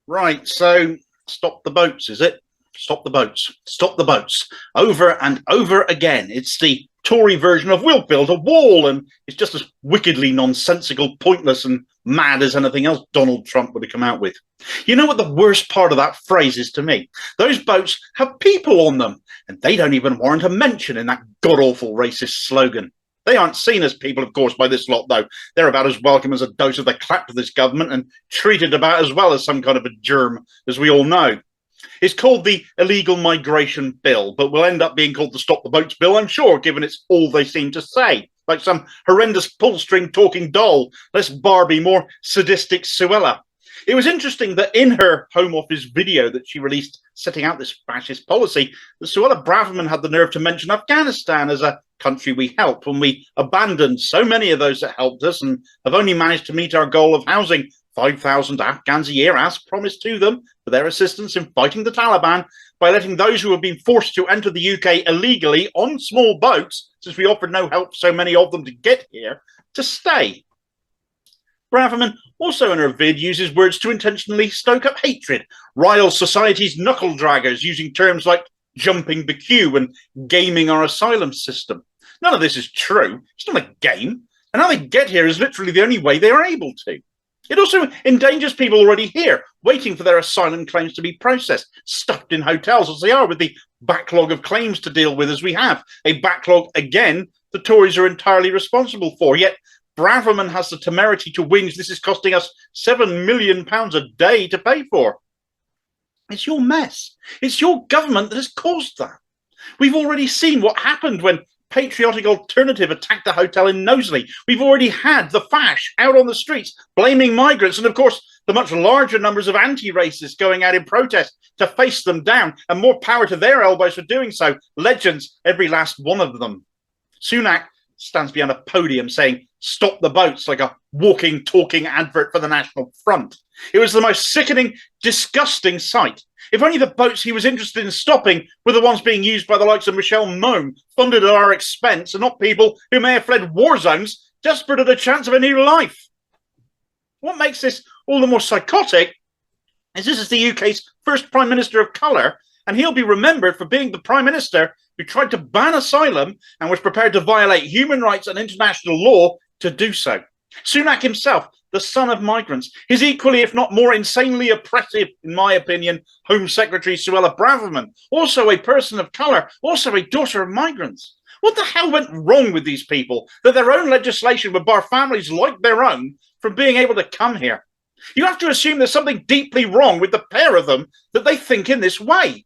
Right, so stop the boats, is it? Stop the boats. Stop the boats. Over and over again. It's the Tory version of we'll build a wall, and it's just as wickedly nonsensical, pointless, and mad as anything else Donald Trump would have come out with. You know what the worst part of that phrase is to me? Those boats have people on them, and they don't even warrant a mention in that god-awful racist slogan. They aren't seen as people, of course, by this lot, though. They're about as welcome as a dose of the clap to this government and treated about as well as some kind of a germ, as we all know. It's called the Illegal Migration Bill, but will end up being called the Stop the Boats Bill, I'm sure, given it's all they seem to say. Like some horrendous pullstring talking doll, less Barbie, more sadistic Suella. It was interesting that in her Home Office video that she released setting out this fascist policy, that Suella Braverman had the nerve to mention Afghanistan as a country we helped when we abandoned so many of those that helped us and have only managed to meet our goal of housing 5,000 Afghans a year as promised to them for their assistance in fighting the Taliban by letting those who have been forced to enter the UK illegally on small boats, since we offered no help for so many of them to get here, to stay. Braverman also in her vid uses words to intentionally stoke up hatred, riles society's knuckle draggers using terms like jumping the queue and gaming our asylum system. None of this is true. It's not a game. And how they get here is literally the only way they are able to. It also endangers people already here, waiting for their asylum claims to be processed, stuffed in hotels as they are with the backlog of claims to deal with as we have. A backlog, again, the Tories are entirely responsible for. Yet Braverman has the temerity to whinge this is costing us £7 million a day to pay for. It's your mess. It's your government that has caused that. We've already seen what happened when Patriotic Alternative attacked a hotel in Knowsley. We've already had the fash out on the streets blaming migrants, and of course the much larger numbers of anti-racists going out in protest to face them down, and more power to their elbows for doing so. Legends, every last one of them. Sunak stands behind a podium saying, "Stop the boats," like a walking, talking advert for the National Front. It was the most sickening, disgusting sight. If only the boats he was interested in stopping were the ones being used by the likes of Michelle Mone, funded at our expense, and not people who may have fled war zones, desperate at a chance of a new life. What makes this all the more psychotic is this is the UK's first Prime Minister of colour, and he'll be remembered for being the Prime Minister who tried to ban asylum and was prepared to violate human rights and international law to do so. Sunak himself, the son of migrants, his equally, if not more insanely oppressive, in my opinion, Home Secretary Suella Braverman, also a person of colour, also a daughter of migrants. What the hell went wrong with these people that their own legislation would bar families like their own from being able to come here? You have to assume there's something deeply wrong with the pair of them that they think in this way.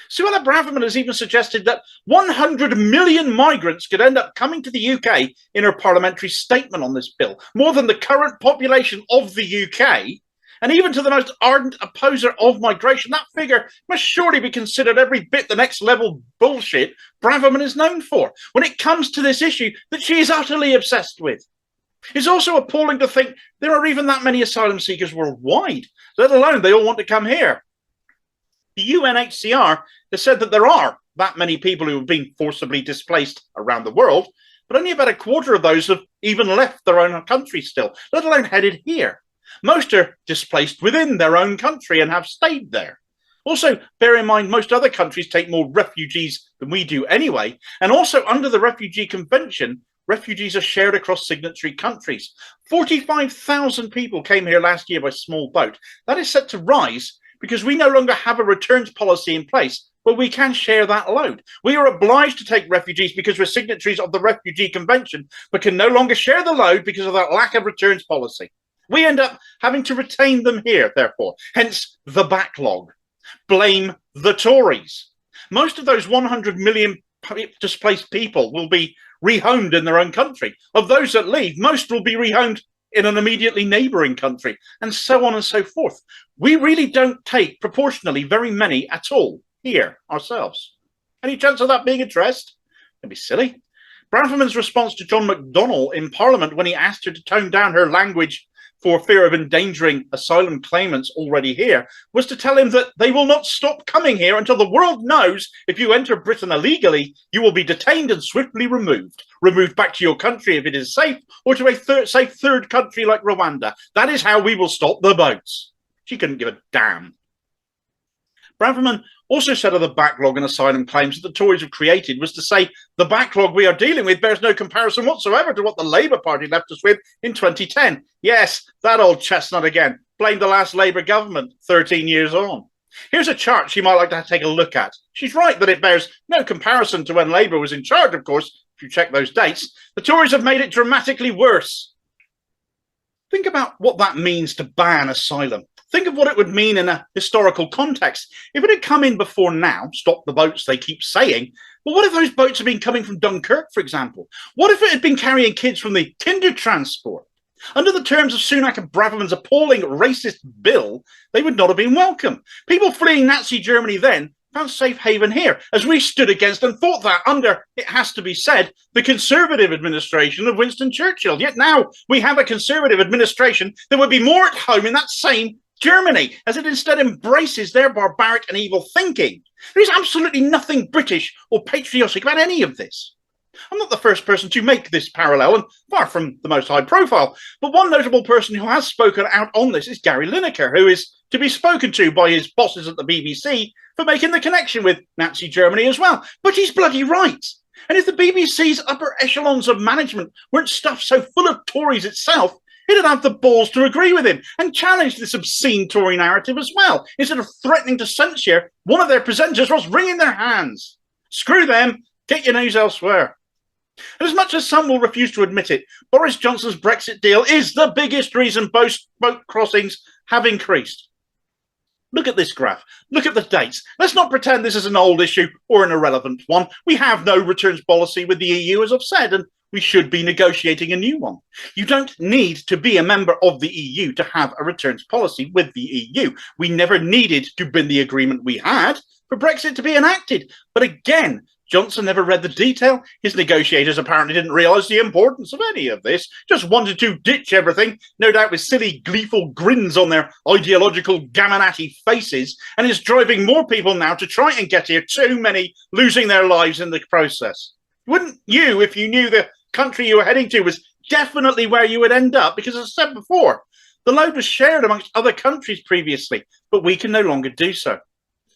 Suella Braverman has even suggested that 100 million migrants could end up coming to the UK in her parliamentary statement on this bill, more than the current population of the UK. And even to the most ardent opposer of migration, that figure must surely be considered every bit the next level bullshit Braverman is known for when it comes to this issue that she is utterly obsessed with. It's also appalling to think there are even that many asylum seekers worldwide, let alone they all want to come here. The UNHCR has said that there are that many people who have been forcibly displaced around the world, but only about a quarter of those have even left their own country still, let alone headed here. Most are displaced within their own country and have stayed there. Also, bear in mind, most other countries take more refugees than we do anyway, and also under the Refugee Convention, refugees are shared across signatory countries. 45,000 people came here last year by small boat. That is set to rise because we no longer have a returns policy in place where we can share that load. We are obliged to take refugees because we're signatories of the Refugee Convention, but can no longer share the load because of that lack of returns policy. We end up having to retain them here, therefore, hence the backlog. Blame the Tories. Most of those 100 million displaced people will be rehomed in their own country. Of those that leave, most will be rehomed in an immediately neighbouring country, and so on and so forth. We really don't take proportionally very many at all here ourselves. Any chance of that being addressed? Don't be silly. Braverman's response to John McDonnell in Parliament when he asked her to tone down her language for fear of endangering asylum claimants already here was to tell him that they will not stop coming here until the world knows if you enter Britain illegally, you will be detained and swiftly removed. Removed back to your country if it is safe, or to a safe third country like Rwanda. That is how we will stop the boats. She couldn't give a damn. Braverman also said of the backlog and asylum claims that the Tories have created was to say the backlog we are dealing with bears no comparison whatsoever to what the Labour Party left us with in 2010. Yes, that old chestnut again. Blamed the last Labour government 13 years on. Here's a chart she might like to take a look at. She's right that it bears no comparison to when Labour was in charge, of course. If you check those dates, the Tories have made it dramatically worse. Think about what that means to ban asylum. Think of what it would mean in a historical context. If it had come in before now, stop the boats, they keep saying, well, what if those boats had been coming from Dunkirk, for example? What if it had been carrying kids from the Kinder transport? Under the terms of Sunak and Braverman's appalling racist bill, they would not have been welcome. People fleeing Nazi Germany then found safe haven here, as we stood against and fought that under, it has to be said, the Conservative administration of Winston Churchill. Yet now we have a Conservative administration that would be more at home in that same Germany, as it instead embraces their barbaric and evil thinking. There is absolutely nothing British or patriotic about any of this. I'm not the first person to make this parallel, and far from the most high profile, but one notable person who has spoken out on this is Gary Lineker, who is to be spoken to by his bosses at the BBC for making the connection with Nazi Germany as well. But he's bloody right. And if the BBC's upper echelons of management weren't stuffed so full of Tories itself, it'd have the balls to agree with him and challenge this obscene Tory narrative as well. Instead of threatening to censure, one of their presenters was wringing their hands. Screw them, get your news elsewhere. And as much as some will refuse to admit it, Boris Johnson's Brexit deal is the biggest reason boat crossings have increased. Look at this graph. Look at the dates. Let's not pretend this is an old issue or an irrelevant one. We have no returns policy with the EU, as I've said, and we should be negotiating a new one. You don't need to be a member of the EU to have a returns policy with the EU. We never needed to bend the agreement we had for Brexit to be enacted. But again, Johnson never read the detail. His negotiators apparently didn't realise the importance of any of this, just wanted to ditch everything, no doubt with silly, gleeful grins on their ideological gamonati faces, and is driving more people now to try and get here, too many losing their lives in the process. Wouldn't you, if you knew the country you were heading to was definitely where you would end up? Because as I said before, the load was shared amongst other countries previously, but we can no longer do so.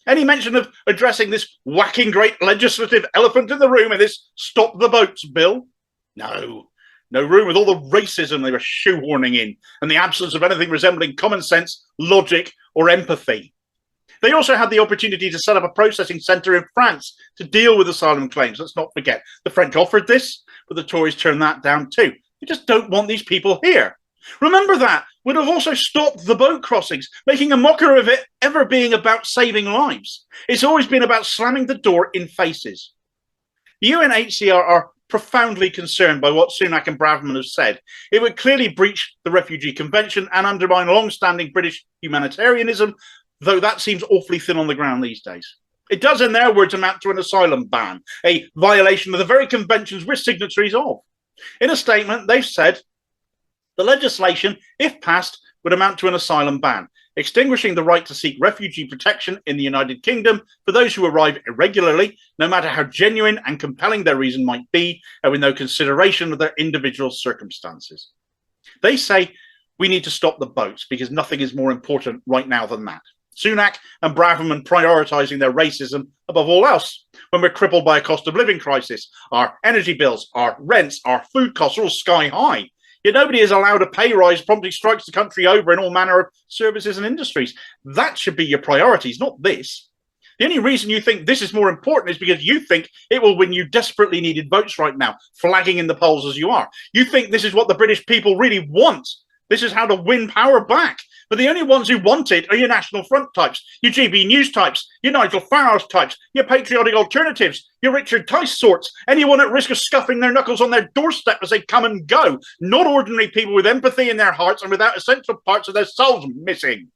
Any mention of addressing this whacking great legislative elephant in the room in this Stop the Boats bill? No. No room with all the racism they were shoehorning in and the absence of anything resembling common sense, logic, or empathy. They also had the opportunity to set up a processing centre in France to deal with asylum claims. Let's not forget. The French offered this, but the Tories turned that down too. They just don't want these people here. Remember that would have also stopped the boat crossings, making a mockery of it ever being about saving lives. It's always been about slamming the door in faces. The UNHCR are profoundly concerned by what Sunak and Braverman have said. It would clearly breach the Refugee Convention and undermine long-standing British humanitarianism, though that seems awfully thin on the ground these days. It does, in their words, amount to an asylum ban, a violation of the very conventions we're signatories of. In a statement, they've said, the legislation, if passed, would amount to an asylum ban, extinguishing the right to seek refugee protection in the United Kingdom for those who arrive irregularly, no matter how genuine and compelling their reason might be, and with no consideration of their individual circumstances. They say we need to stop the boats because nothing is more important right now than that. Sunak and Braverman prioritising their racism above all else when we're crippled by a cost of living crisis. Our energy bills, our rents, our food costs are all sky high. Yet nobody is allowed a pay rise, promptly strikes the country over in all manner of services and industries. That should be your priorities, not this. The only reason you think this is more important is because you think it will win you desperately needed votes right now, flagging in the polls as you are. You think this is what the British people really want. This is how to win power back. But the only ones who want it are your National Front types, your GB News types, your Nigel Farage types, your patriotic alternatives, your Richard Tice sorts, anyone at risk of scuffing their knuckles on their doorstep as they come and go, not ordinary people with empathy in their hearts and without essential parts of their souls missing.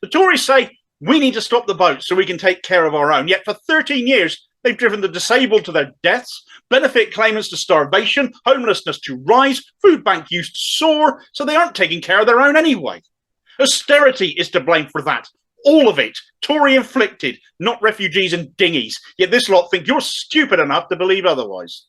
The Tories say, we need to stop the boats so we can take care of our own. Yet for 13 years, they've driven the disabled to their deaths, benefit claimants to starvation, homelessness to rise, food bank use to soar, so they aren't taking care of their own anyway. Austerity is to blame for that. All of it. Tory inflicted, not refugees and dinghies. Yet this lot think you're stupid enough to believe otherwise.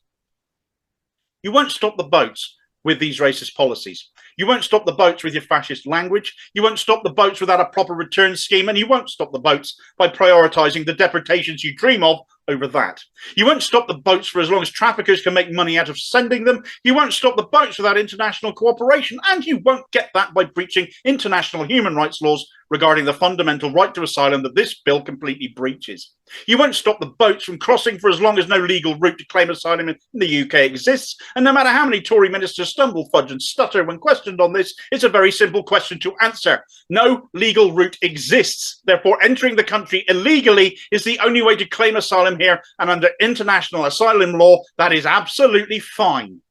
You won't stop the boats with these racist policies. You won't stop the boats with your fascist language. You won't stop the boats without a proper return scheme, and you won't stop the boats by prioritising the deportations you dream of over that. You won't stop the boats for as long as traffickers can make money out of sending them. You won't stop the boats without international cooperation, and you won't get that by breaching international human rights laws regarding the fundamental right to asylum that this bill completely breaches. You won't stop the boats from crossing for as long as no legal route to claim asylum in the UK exists, and no matter how many Tory ministers stumble, fudge and stutter when questioned on this, it's a very simple question to answer. No legal route exists. Therefore, entering the country illegally is the only way to claim asylum here, and under international asylum law, that is absolutely fine.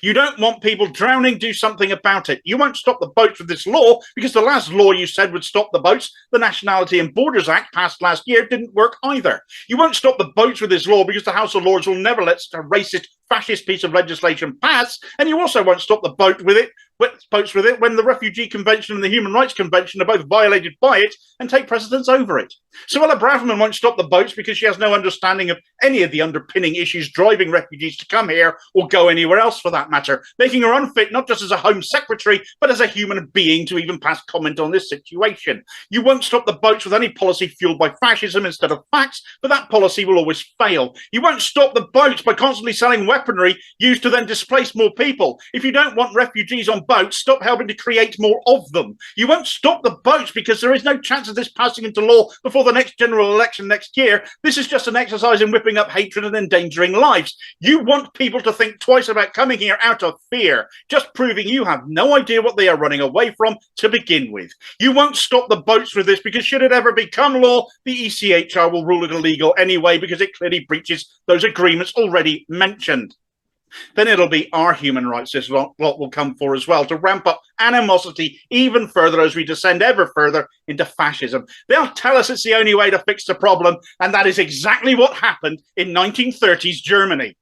You don't want people drowning, do something about it. You won't stop the boats with this law because the last law you said would stop the boats, the Nationality and Borders Act passed last year, didn't work either. You won't stop the boats with this law because the House of Lords will never let such a racist, fascist piece of legislation pass, and you also won't stop the boats with it when the Refugee Convention and the Human Rights Convention are both violated by it and take precedence over it. Suella Braverman won't stop the boats because she has no understanding of any of the underpinning issues driving refugees to come here or go anywhere else for that matter, making her unfit not just as a Home Secretary, but as a human being to even pass comment on this situation. You won't stop the boats with any policy fueled by fascism instead of facts, but that policy will always fail. You won't stop the boats by constantly selling weaponry used to then displace more people. If you don't want refugees on boats, stop helping to create more of them. You won't stop the boats because there is no chance of this passing into law before the next general election next year. This is just an exercise in whipping up hatred and endangering lives. You want people to think twice about coming here out of fear, just proving you have no idea what they are running away from to begin with. You won't stop the boats with this because should it ever become law, the ECHR will rule it illegal anyway because it clearly breaches those agreements already mentioned. Then it'll be our human rights this lot will come for as well, to ramp up animosity even further as we descend ever further into fascism. They'll tell us it's the only way to fix the problem, and that is exactly what happened in 1930s Germany.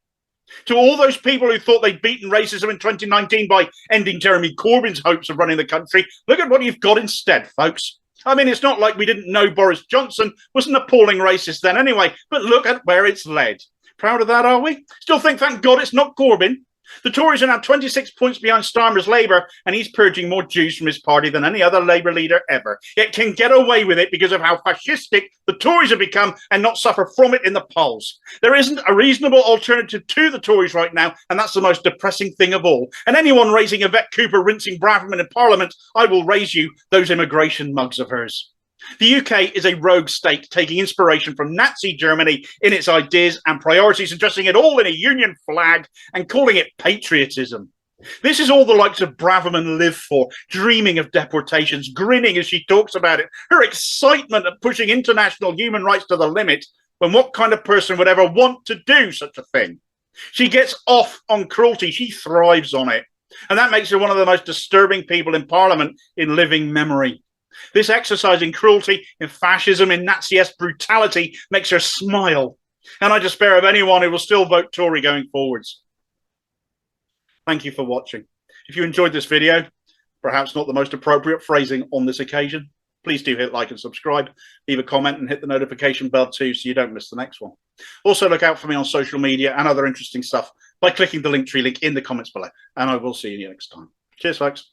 To all those people who thought they'd beaten racism in 2019 by ending Jeremy Corbyn's hopes of running the country, look at what you've got instead, folks. I mean, it's not like we didn't know Boris Johnson was an appalling racist then anyway, but look at where it's led. Proud of that, are we? Still think, thank God, it's not Corbyn. The Tories are now 26 points behind Starmer's Labour, and he's purging more Jews from his party than any other Labour leader ever. Yet can get away with it because of how fascistic the Tories have become and not suffer from it in the polls. There isn't a reasonable alternative to the Tories right now, and that's the most depressing thing of all. And anyone raising Yvette Cooper rinsing Braverman in Parliament, I will raise you those immigration mugs of hers. The UK is a rogue state taking inspiration from Nazi Germany in its ideas and priorities and dressing it all in a union flag and calling it patriotism. This is all the likes of Braverman live for, dreaming of deportations, grinning as she talks about it, her excitement at pushing international human rights to the limit, when what kind of person would ever want to do such a thing? She gets off on cruelty, she thrives on it. And that makes her one of the most disturbing people in Parliament in living memory. This exercise in cruelty, in fascism, in Nazi-esque brutality makes her smile. And I despair of anyone who will still vote Tory going forwards. Thank you for watching. If you enjoyed this video, perhaps not the most appropriate phrasing on this occasion, please do hit like and subscribe, leave a comment and hit the notification bell too so you don't miss the next one. Also look out for me on social media and other interesting stuff by clicking the Linktree link in the comments below. And I will see you next time. Cheers, folks.